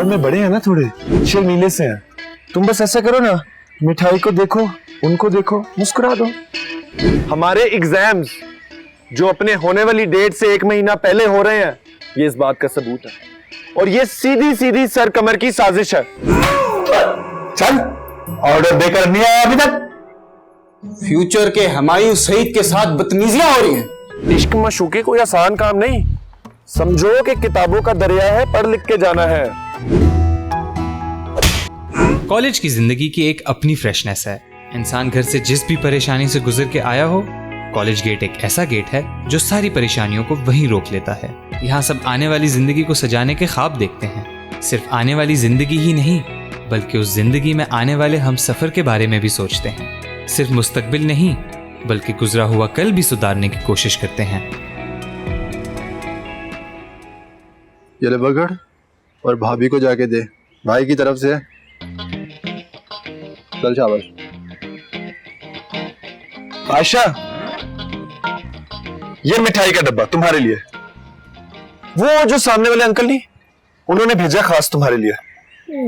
उम्र में बड़े हैं ना, थोड़े शर्मीले से हैं। तुम बस ऐसा करो ना, मिठाई को देखो, उनको देखो, मुस्कुरा दो। हमारे एग्जाम्स जो अपने होने वाली डेट से 1 महीना पहले हो रहे हैं, ये इस बात का सबूत है। और ये सीधी सीधी सर कमर की साजिश है। चल, ऑर्डर देकर नहीं आया अभी तक। फ्यूचर के हुमायूं सईद के साथ बदतमीजियां हो रही हैं। इश्क मशूके कोई आसान काम नहीं, समझो कि किताबों का दरिया है, पढ़ लिख के जाना है। कॉलेज की जिंदगी की एक अपनी फ्रेशनेस है। इंसान घर से जिस भी परेशानी से गुजर के आया हो, कॉलेज गेट एक ऐसा गेट है जो सारी परेशानियों को वहीं रोक लेता है। यहाँ सब आने वाली जिंदगी को सजाने के ख्वाब देखते हैं। सिर्फ आने वाली जिंदगी ही नहीं, बल्कि उस जिंदगी में आने वाले हम सफर के बारे में भी सोचते हैं। सिर्फ मुस्तकबिल नहीं, बल्कि गुजरा हुआ कल भी सुधारने की कोशिश करते हैं। ये ले पकड़ और भाभी को जाके दे, भाई की तरफ से। चल शाबाश। आयशा, ये मिठाई का डब्बा तुम्हारे लिए। वो जो सामने वाले अंकल नहीं, उन्होंने भेजा खास तुम्हारे लिए।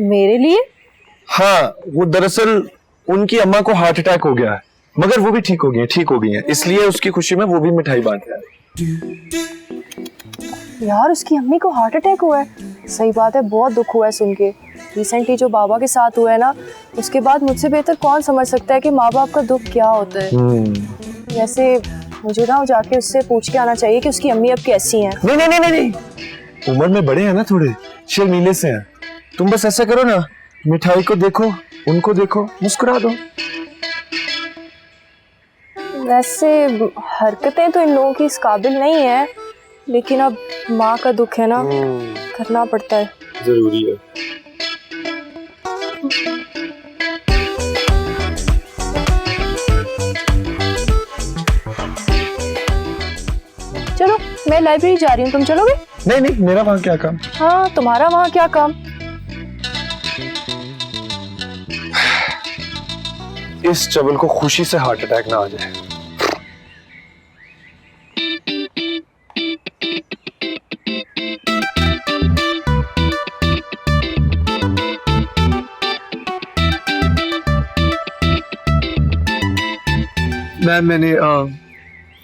मेरे लिए? हाँ, वो दरअसल उनकी अम्मा को हार्ट अटैक हो गया है, मगर वो भी ठीक हो गई हैं, इसलिए उसकी खुशी में वो भी मिठाई बांट रहा है। यार, उसकी अम्मी को हार्ट अटैक हुआ है? सही बात है, बहुत दुख हुआ है सुन के। रिसेंटली जो बाबा के साथ हुआ है ना, उसके बाद मुझसे बेहतर कौन समझ सकता है कि माँ बाप का दुख क्या होता है। वैसे मुझे ना जाके उससे पूछ के आना चाहिए कि उसकी अम्मी अब कैसी हैं। नहीं, उम्र में बड़े हैं ना, थोड़े शर्मीले से हैं। तुम बस ऐसा करो ना, मिठाई को देखो, उनको देखो, मुस्कुरा दो। वैसे हरकतें तो इन लोगों की इस काबिल नहीं है, लेकिन अब माँ का दुख है ना, करना पड़ता है। जरूरी है। चलो, मैं लाइब्रेरी जा रही हूँ, तुम चलोगे? नहीं, मेरा वहां क्या काम? हाँ, तुम्हारा वहाँ क्या काम? इस चबल को खुशी से हार्ट अटैक ना आ जाए। मैम, मैंने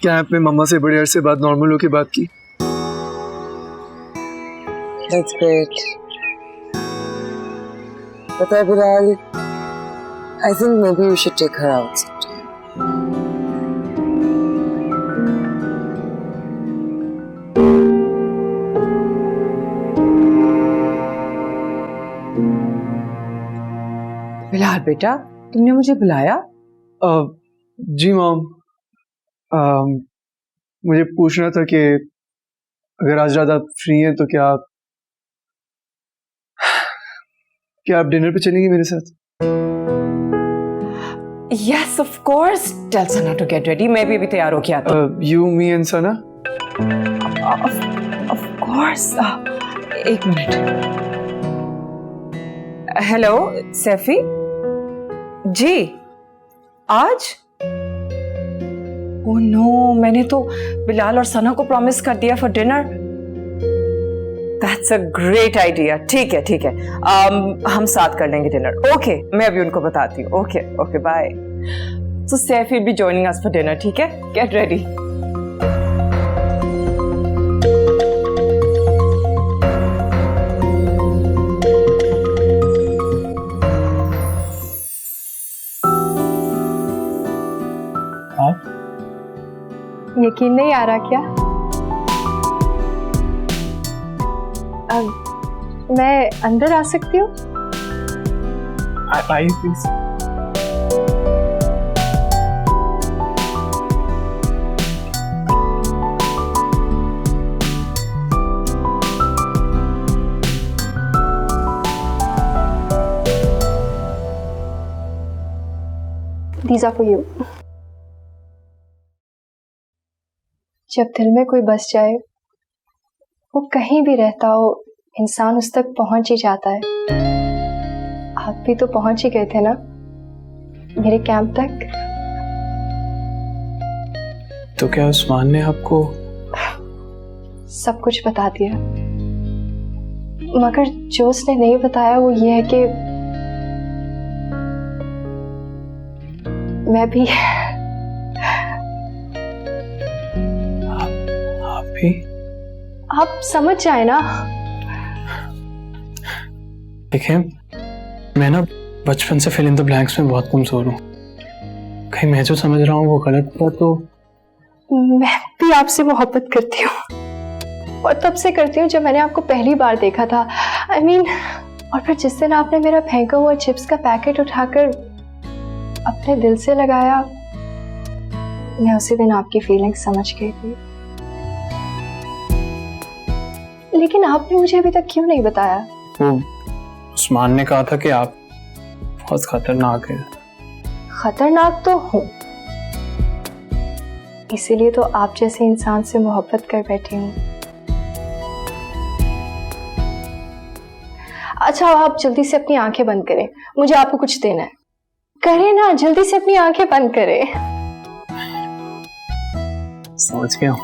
कैंप में मम्मा से बड़े अरसे बाद नॉर्मल होके बात की। That's great. पता है Bilal, I think maybe we should take her out sometime. Bilal बेटा, तुमने मुझे बुलाया? जी मॉम, मुझे पूछना था कि अगर आज रात आप फ्री हैं तो क्या आप डिनर पे चलेंगी मेरे साथ? Yes, of course. Tell Sana to get ready. मैं भी अभी तैयार होके आता हूँ। You, me and Sana? Of course. एक मिनट। हेलो सैफी जी, आज? ओह नो, मैंने तो बिलाल और सना को प्रॉमिस कर दिया for dinner. That's a great idea. ठीक है, हम साथ कर लेंगे डिनर। ओके, मैं अभी उनको बताती हूँ। Okay, bye. So Saifi will be joining us for dinner, ठीक है? Get ready. यकीन नहीं आ रहा क्या? अब मैं अंदर आ सकती हूँ? आइए please. These are for you. जब दिल में कोई बस जाए, वो कहीं भी रहता हो, इंसान उस तक पहुंच ही जाता है। आप भी तो पहुंच ही गए थे ना मेरे कैंप तक। तो क्या उस्मान ने आपको सब कुछ बता दिया? मगर जो उसने नहीं बताया वो ये है कि मैं भी आप समझ जाए ना। देखिए, मैं ना बचपन से फिल इन द ब्लैंक्स में बहुत कमजोर हूँ। कहीं मैं जो समझ रहा हूँ वो गलत था तो। मैं भी आपसे मोहब्बत करती हूँ और तब से करती हूँ जब मैंने आपको पहली बार देखा था। I mean, और फिर जिस दिन आपने मेरा फेंका हुआ चिप्स का पैकेट उठाकर अपने दिल से लगाया, मैं उसी दिन आपकी फीलिंग्स समझ गई थी। लेकिन आपने मुझे अभी तक क्यों नहीं बताया? वो उस्मान ने कहा था कि आप बहुत खतरनाक है। खतरनाक तो हूँ, इसीलिए तो आप जैसे इंसान से मोहब्बत कर बैठी हूँ। अच्छा, आप जल्दी से अपनी आंखें बंद करें, मुझे आपको कुछ देना है। करें ना, जल्दी से अपनी आंखें बंद करें। समझ गया।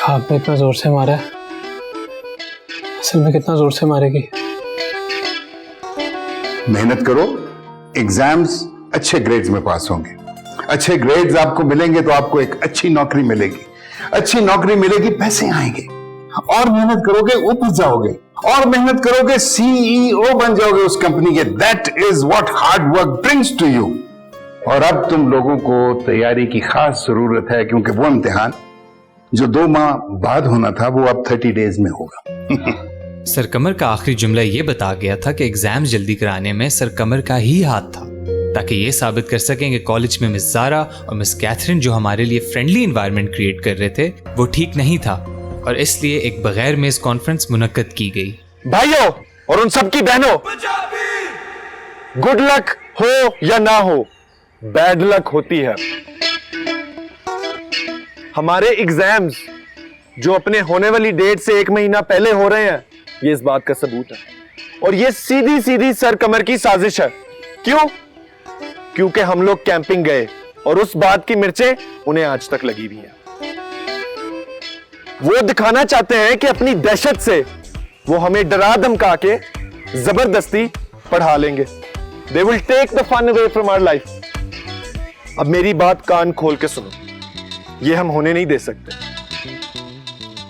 आपने इतना जोर से मारा है, असल में कितना जोर से मारेगी? मेहनत करो, एग्जाम्स अच्छे ग्रेड्स में पास होंगे। अच्छे ग्रेड्स आपको मिलेंगे तो आपको एक अच्छी नौकरी मिलेगी। अच्छी नौकरी मिलेगी, पैसे आएंगे। और मेहनत करोगे ऊपर जाओगे, और मेहनत करोगे सीईओ बन जाओगे उस कंपनी के। That is what hard work brings to you. और अब तुम लोगों को तैयारी की खास जरूरत है, क्योंकि वो इम्तिहान जो 2 माह बाद होना था वो अब 30 डेज में होगा। सर कमर का आखिरी जुमला ये बता गया था कि एग्जाम्स जल्दी कराने में सर कमर का ही हाथ था, ताकि ये साबित कर सकें कि कॉलेज में मिस ज़ारा और मिस कैथरीन जो हमारे लिए फ्रेंडली एनवायरनमेंट क्रिएट कर रहे थे वो ठीक नहीं था, और इसलिए एक बगैर मेज कॉन्फ्रेंस मुनक्कद की गई। भाइयों और उन सबकी बहनों, गुड लक हो या ना हो, बैड लक होती है। हमारे एग्जाम्स जो अपने होने वाली डेट से 1 महीना पहले हो रहे हैं, ये इस बात का सबूत है। और ये सीधी सीधी सर कमर की साजिश है। क्यों? क्योंकि हम लोग कैंपिंग गए और उस बात की मिर्चें उन्हें आज तक लगी हुई हैं। वो दिखाना चाहते हैं कि अपनी दहशत से वो हमें डरा धमका के जबरदस्ती पढ़ा लेंगे। They will take the fun away from our life। अब मेरी बात कान खोल के सुनो, ये हम होने नहीं दे सकते।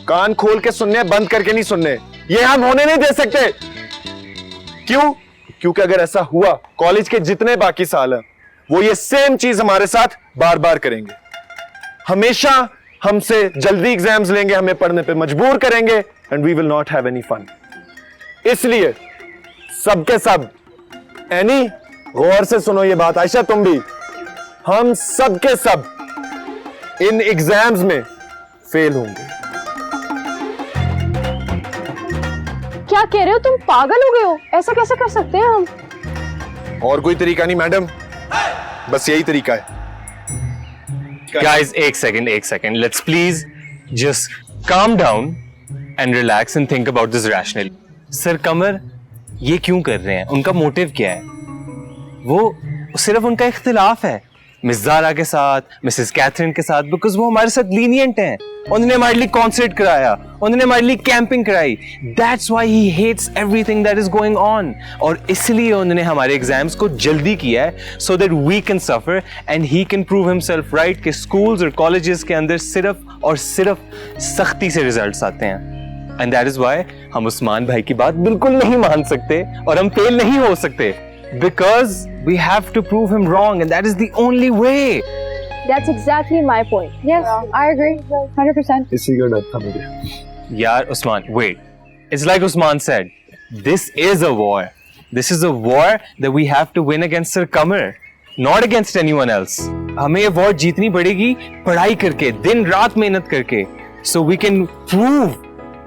कान खोल के सुनने, बंद करके नहीं सुनने। ये हम होने नहीं दे सकते। क्यों? क्योंकि अगर ऐसा हुआ, कॉलेज के जितने बाकी साल हैं वो ये सेम चीज हमारे साथ बार बार करेंगे। हमेशा हमसे जल्दी एग्जाम्स लेंगे, हमें पढ़ने पे मजबूर करेंगे, and we will not have any fun. इसलिए सबके सब, एनी गौर से सुनो ये बात, आयशा तुम भी, हम सबके सब इन एग्जाम्स में फेल होंगे। क्या कह रहे हो तुम? पागल हो गए हो? ऐसा कैसे कर सकते हैं हम? और कोई तरीका नहीं मैडम, बस यही तरीका है। Guys, एक second, let's please just calm down and relax and think about this rationally. Sir Qamar ये क्यों कर रहे हैं? उनका मोटिव क्या है? वो सिर्फ उनका इख्तिलाफ है मिस ज़ारा के साथ, मिसेस कैथरीन के साथ, बिकॉज वो हमारे साथ लीनियंट हैं। उन्होंने हमारे लिए कॉन्सर्ट कराया, उन्होंने हमारे लिए कैंपिंग कराई। That's why he hates everything that is going on. और इसलिए उन्होंने हमारे एग्जाम्स को जल्दी किया है, so that we can suffer and he can prove himself right कि स्कूल्स और कॉलेजेस के अंदर सिर्फ और सिर्फ सख्ती से रिजल्ट्स आते हैं। एंड दैट इज व्हाई हम उस्मान भाई की बात बिल्कुल नहीं मान सकते और हम फेल नहीं हो सकते, because we have to prove him wrong and that is the only way. That's exactly my point. Yes, I agree 100%. इसी का डर था मुझे। यार Usman, wait. It's like Usman said, this is a war. This is a war that we have to win against Sir Qamar, not against anyone else. हमें ये war जीतनी पड़ेगी पढ़ाई करके, दिन रात मेहनत करके, so we can prove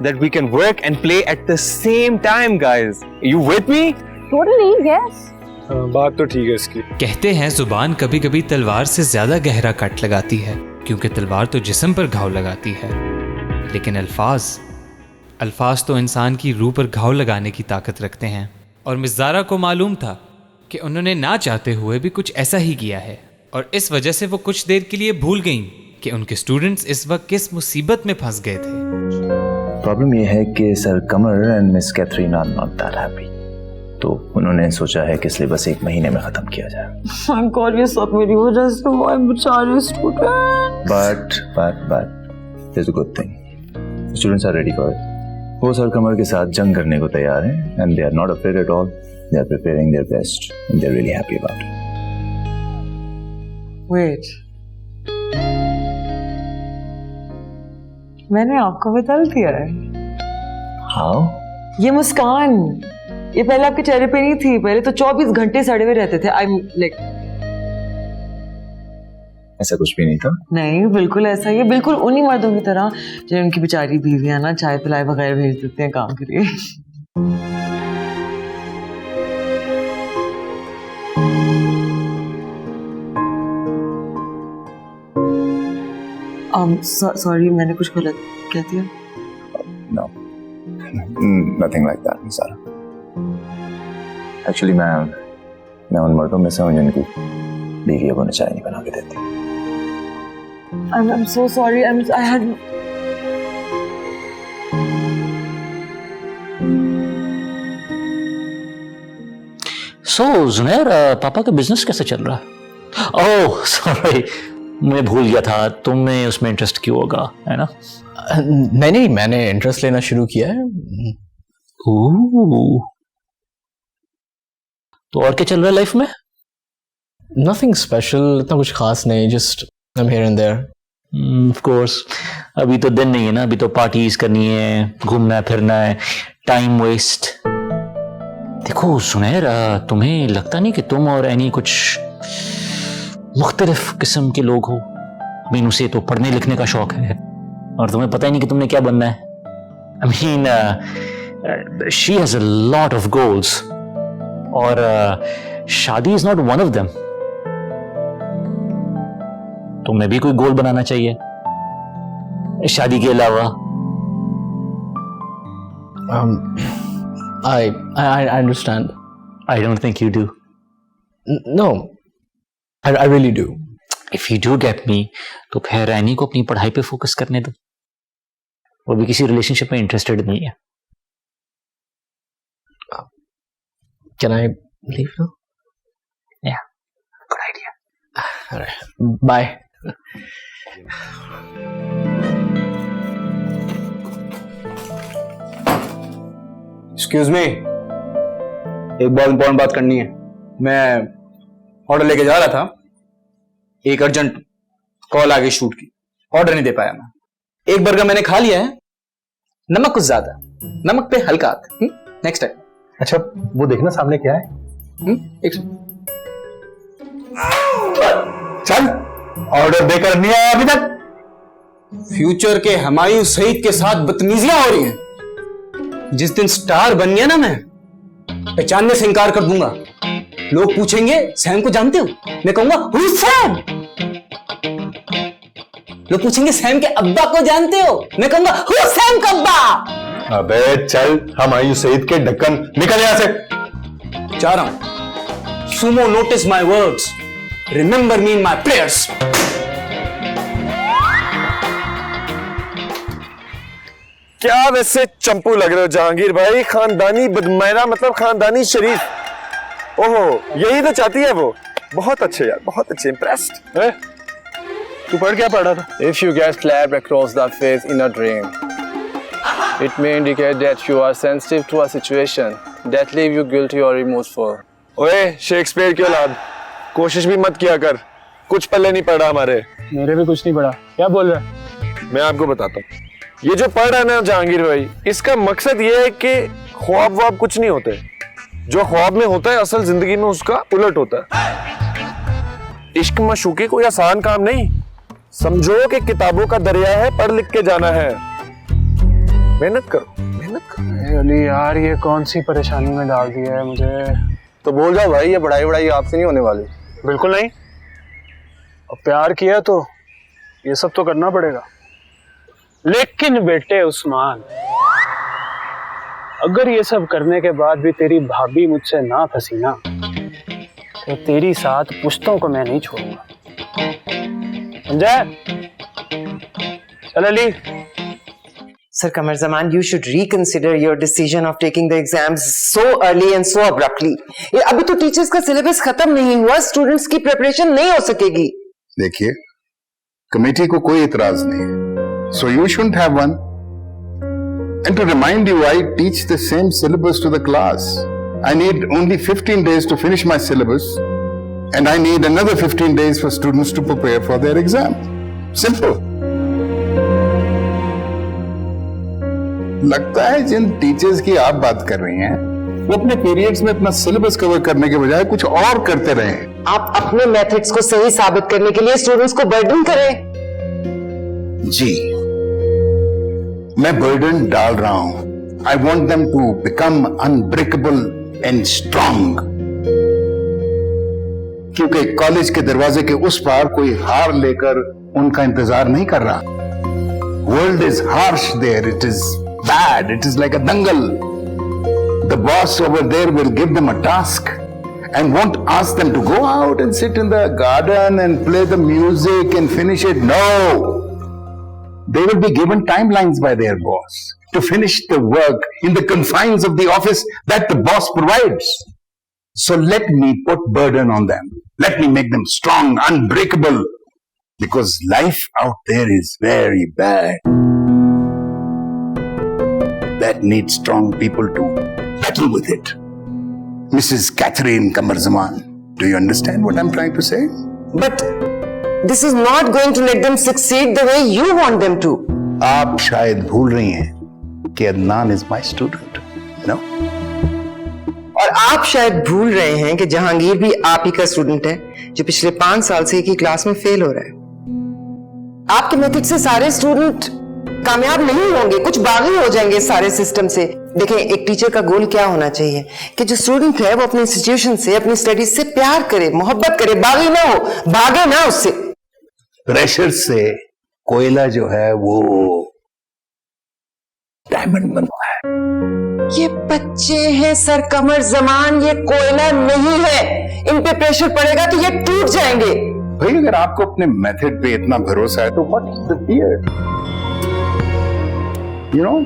that we can work and play at the same time, guys. Are you with me? Totally, yes. बात तो ठीक है इसकी। कहते हैं जुबान कभी कभी तलवार से ज्यादा गहरा कट लगाती है, क्योंकि तलवार तो जिस्म पर घाव लगाती है, लेकिन अल्फाज तो इंसान की रूह पर घाव लगाने की ताकत रखते हैं। और मिस ज़ारा को मालूम था कि उन्होंने ना चाहते हुए भी कुछ ऐसा ही किया है, और इस वजह से वो कुछ देर के लिए भूल गईं कि उनके स्टूडेंट्स इस वक्त किस मुसीबत में फंस गए थे। प्रॉब्लम यह है कि sir Kamar and miss Catherine are not that happy, तो उन्होंने सोचा है कि सिलेबस 1 महीने में खत्म किया जाए। थैंक गॉड ये सब मेरी वजह से हुआ है, बेचारे student. But there's a good thing. Students are ready for it. वो सर कमर के साथ जंग करने को तैयार हैं, and they are not afraid at all. They are preparing their best, and they're really happy about it. Wait. मैंने आपको बता दिया है। How? ये मुस्कान, ये पहले आपके चेहरे पे नहीं थी, पहले तो 24 घंटे सड़े हुए रहते थे। ऐसा कुछ भी नहीं था। नहीं, बिल्कुल ऐसा ही है, बिल्कुल उन्हीं मर्दों की तरह जिन्हें उनकी बेचारी बीवियां ना चाय पिलाए बगैर भेज देते हैं काम के लिए। सॉरी, मैंने कुछ गलत कह दिया? No, nothing like that, Sara. Actually, मैं उन मर्दों में से हूँ जिनकी बीवियों को चाय नहीं बना के देती। I'm so sorry. I had. So, जुनैर, पापा का बिजनेस कैसे चल रहा है? ओह सॉरी, मैं भूल गया था, तुम्हें उसमें इंटरेस्ट क्यों होगा, है ना? नहीं, मैंने इंटरेस्ट लेना शुरू किया है। ओह, तो और क्या चल रहा है लाइफ में? नथिंग स्पेशल, इतना कुछ खास नहीं, just I'm here and there. Of course, अभी तो दिन नहीं है ना, अभी तो पार्टीज करनी है, घूमना फिरना है, टाइम वेस्ट। देखो सुनैर, तुम्हें लगता नहीं कि तुम और एनी कुछ मुख्तलिफ किस्म के लोग हो? मीनू से तो पढ़ने लिखने का शौक है और तुम्हें पता ही नहीं कि तुमने क्या बनना है। I mean, she has a lot of goals और शादी is not one of them. तुम्हें भी कोई गोल बनाना चाहिए शादी के अलावा। I understand. I don't think you do. No, I really do. If you do get me, तो फिर रैनी को अपनी पढ़ाई पे फोकस करने दो, वो भी किसी रिलेशनशिप में इंटरेस्टेड नहीं है। Can I leave now? Yeah, good idea. All right, bye. Excuse me, एक बहुत इंपॉर्टेंट बात करनी है। मैं ऑर्डर लेके जा रहा था, एक अर्जेंट कॉल आ गई शूट की, ऑर्डर नहीं दे पाया मैं। एक बर्गर मैंने खा लिया है, नमक कुछ ज्यादा, नमक पे हल्का। Next time. अच्छा वो देखना सामने क्या है। एक चल, ऑर्डर देकर नहीं आया अभी तक। फ्यूचर के हुमायूं सईद के साथ बदतमीजियां हो रही हैं। जिस दिन स्टार बन गया ना, मैं पहचानने से इनकार कर दूंगा। लोग पूछेंगे सैम को जानते हो, मैं कहूंगा हु सैम। लोग पूछेंगे सैम के अब्बा को जानते हो, मैं कहूंगा हु सैम का अब्बा। अबे चल, हुमायूं सईद के ढक्कन निकल यहां से। जा रहा हूं। Sumo notice my words, remember me in my prayers. क्या वैसे चंपू लग रहे हो जहांगीर भाई, खानदानी बदमैना मतलब खानदानी शरीफ। ओहो, यही तो चाहती है वो। बहुत अच्छे यार, बहुत अच्छे, इम्प्रेस्ड। तू पढ़ क्या पढ़ा था? If you get slapped across the face in a dream, it may indicate that you are sensitive to a situation that leave you guilty or remorseful. ओए शेक्सपियर की औलाद, कोशिश भी मत किया कर, कुछ पल्ले नहीं पड़ा हमारे। मेरे भी कुछ नहीं पड़ा। क्या बोल रहा है? मैं आपको बताता हूँ, ये जो पढ़ रहा है ना जहांगीर भाई, इसका मकसद ये है कि ख्वाब वाब कुछ नहीं होते। जो ख्वाब में होता है असल जिंदगी में उसका उलट होता है। इश्क मशूके कोई आसान काम नहीं, समझो कि किताबों का दरिया है, पढ़ लिख के जाना है। मेहनत करो, मेहनत करो। अली यार, ये कौन सी परेशानी में डाल दिया है मुझे। तो बोल जाओ भाई, ये पढ़ाई वढ़ाई आपसे नहीं होने वाली। बिल्कुल नहीं, अब प्यार किया तो ये सब तो करना पड़ेगा। लेकिन बेटे उस्मान, अगर ये सब करने के बाद भी तेरी भाभी मुझसे ना फंसी ना, तो तेरी साथ पुश्तों को मैं नहीं छोड़ूंगा, समझा? चल Ali. Sir Qamar Zaman, you should reconsider your decision of taking the exams so early and so abruptly. अभी तो टीचर्स का सिलेबस खत्म नहीं हुआ, स्टूडेंट्स की प्रिपरेशन नहीं हो सकेगी। देखिए, कमेटी को कोई इतराज नहीं है, so you shouldn't have one. And to remind you, I teach the same syllabus to the class. I need only 15 days to finish my syllabus, and I need another 15 days for students to prepare for their exam. Simple. लगता है जिन teachers की आप बात कर रही हैं, वो अपने पीरियड्स में अपना सिलेबस कवर करने के बजाय कुछ और करते रहे। आप अपने मेथड्स को सही साबित करने के लिए स्टूडेंट्स को बर्डन करें। जी, मैं बर्डन डाल रहा हूं। I want them to become unbreakable and strong, क्योंकि कॉलेज के दरवाजे के उस पार कोई हार लेकर उनका इंतजार नहीं कर रहा। World is harsh there, it is bad, it is like a dangal. The boss over there will give them a task and won't ask them to go out and sit in the garden and play the music and finish it. No! They will be given timelines by their boss to finish the work in the confines of the office that the boss provides. So let me put burden on them. Let me make them strong, unbreakable, because life out there is very bad. That needs strong people to battle with it. Mrs. Catherine Qamar Zaman, do you understand what I'm trying to say? But this is not going to let them succeed the way you want them to. आप शायद भूल रही हैं कि Adnan is my student, you know? और आप शायद भूल रहे हैं कि जहांगीर भी आप ही का स्टूडेंट है, जो पिछले 5 साल से एक ही क्लास में फेल हो रहा है। आपके मेथड से सारे स्टूडेंट कामयाब नहीं होंगे, कुछ बागी हो जाएंगे सारे सिस्टम से। देखें, एक टीचर का गोल क्या होना चाहिए कि जो स्टूडेंट है वो अपनी इंस्टीट्यूशन से, अपनी स्टडीज से प्यार करे, मोहब्बत करे, बागी ना हो, भागे ना उससे। प्रेशर से कोयला जो है वो डायमंड बनता है। ये बच्चे हैं सर कमर जमान, ये कोयला नहीं है। इन पे प्रेशर पड़ेगा तो ये टूट जाएंगे। भाई, अगर आपको अपने मेथड पे इतना भरोसा है तो what is the fear? You know,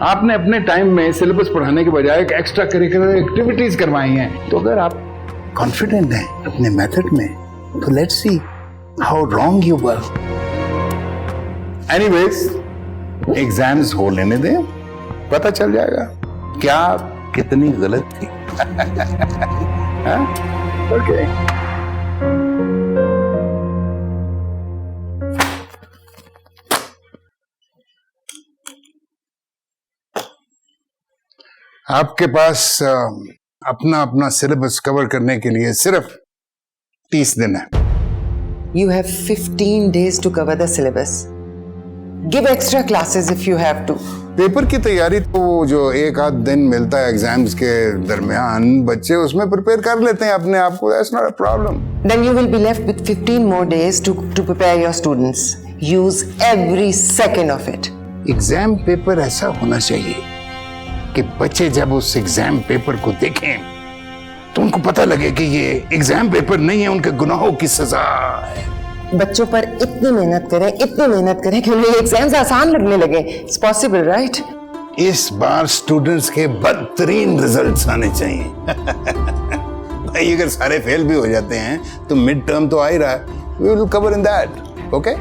आपने अपने टाइम में सिलेबस पढ़ाने के बजाय एक्स्ट्रा करिकुलर एक्टिविटीज करवाई हैं। तो अगर आप कॉन्फिडेंट हैं अपने मेथड में, तो let's see how wrong you were. Anyways, exams हो लेने दें, पता चल जाएगा क्या कितनी गलत थी। ओके। आपके पास अपना अपना सिलेबस कवर करने के लिए सिर्फ 30 दिन है। You have 15 days to cover the syllabus. Give extra classes if you have to. Paper की तैयारी तो जो एक आध दिन मिलता है एग्जाम्स के दरमियान, बच्चे उसमें प्रिपेयर कर लेते हैं अपने आप को। That's not a problem. Then you will be left with 15 more days to prepare your students. Use every second of it. Exam paper ऐसा होना चाहिए कि बच्चे जब उस एग्जाम पेपर को देखें तो उनको पता लगे कि ये एग्जाम पेपर नहीं है, उनके गुनाहों की सजा है। बच्चों पर इतनी मेहनत करें कि उन्हें एग्जाम्स आसान लगने लगे। It's possible, right? इस बार स्टूडेंट्स के बदतरीन रिजल्ट्स आने चाहिए। भाई, अगर सारे फेल भी हो जाते हैं तो मिड टर्म तो आ ही रहा है। We will cover in that, okay?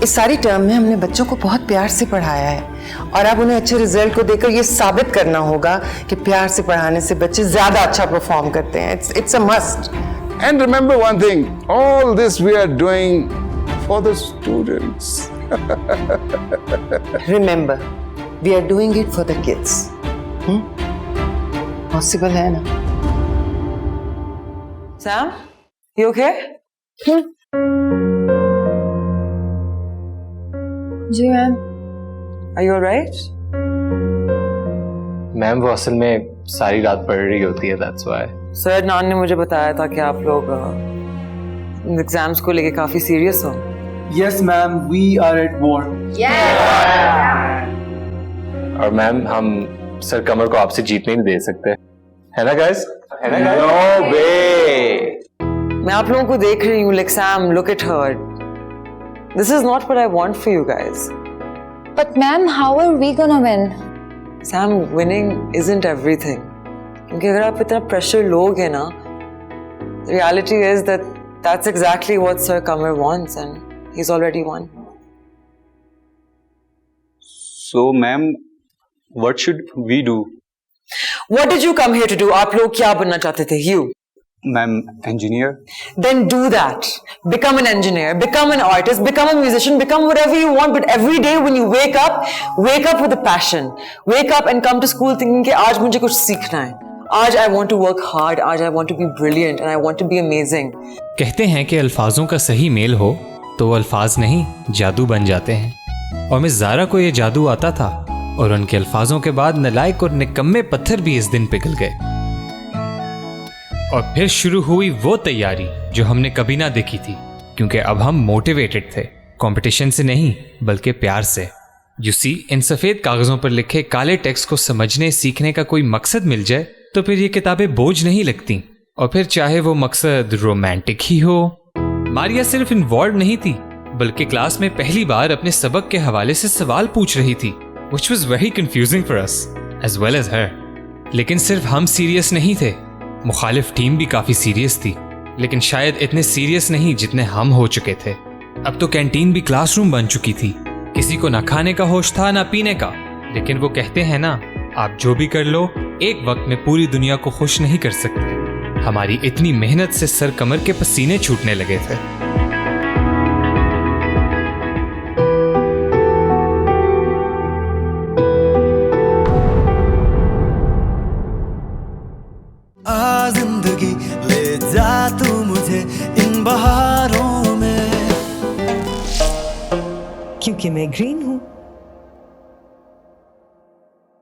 इस सारी टर्म में हमने बच्चों को बहुत प्यार से पढ़ाया है और अब उन्हें अच्छे रिजल्ट को देकर ये साबित करना होगा कि प्यार से पढ़ाने से बच्चे ज्यादा अच्छा परफॉर्म करते हैं। It's a must. And remember one thing, all this we are doing for the students. Remember, we are doing it for the kids. Possible है ना? Sam, you okay? जी ma'am. Are you alright? Ma'am वो असल में सारी रात पढ़ रही होती है, that's why. सर नान ने मुझे बताया था कि आप लोग एग्जाम्स को लेके काफी सीरियस हो। Yes ma'am, we are at war. और मैम हम सर कमर को आपसे जीतने नहीं दे सकते, है ना गाइस? नो वे। मैं आप लोगों को देख रही हूँ, like Sam, look at her. This is not what I want for you guys. But ma'am, how are we gonna win? Sam, winning isn't everything. क्योंकि अगर आप इतना प्रेशर लोगे ना, the reality is that that's exactly what Sir Kamar wants and he's already won. So ma'am, what should we do? What did you come here to do? आप लोग क्या बनना चाहते थे? You. Ma'am, engineer. Then do that. Become an engineer, become an artist, become a musician, become whatever you want. But every day when you wake up with a passion. Wake up and come to school thinking कि आज मुझे कुछ सीखना है. आज I want to work hard. आज I want to be brilliant and I want to be amazing. कहते हैं कि अल्फाजों का सही मेल हो तो वो अल्फाज नहीं जादू बन जाते हैं। और मिस ज़ारा को ये जादू आता था और उनके अल्फाजों के बाद नालायक और निकम्मे पत्थर भी इस दिन पिघल गए। और फिर शुरू हुई वो तैयारी जो हमने कभी ना देखी थी, क्योंकि अब हम मोटिवेटेड थे, कंपटीशन से नहीं बल्कि प्यार से। यू सी, इन सफ़ेद कागज़ों पर लिखे काले टेक्स्ट को समझने सीखने का कोई मकसद मिल जाए तो फिर ये किताबें बोझ नहीं लगती। और फिर चाहे वो मकसद रोमांटिक ही हो। मारिया सिर्फ इन्वॉल्व नहीं थी बल्कि क्लास में पहली बार अपने सबक के हवाले से सवाल पूछ रही थी, which was very confusing for us as well as her। लेकिन सिर्फ हम सीरियस नहीं थे, मुखालिफ टीम भी काफी सीरियस थी, लेकिन शायद इतने सीरियस नहीं जितने हम हो चुके थे। अब तो कैंटीन भी क्लासरूम बन चुकी थी, किसी को ना खाने का होश था ना पीने का। लेकिन वो कहते हैं ना, आप जो भी कर लो एक वक्त में पूरी दुनिया को खुश नहीं कर सकते। हमारी इतनी मेहनत से सर कमर के पसीने छूटने लगे थे। जिंदगी ले जा तू मुझे इन बहारों में, क्योंकि मैं ग्रीन हूँ।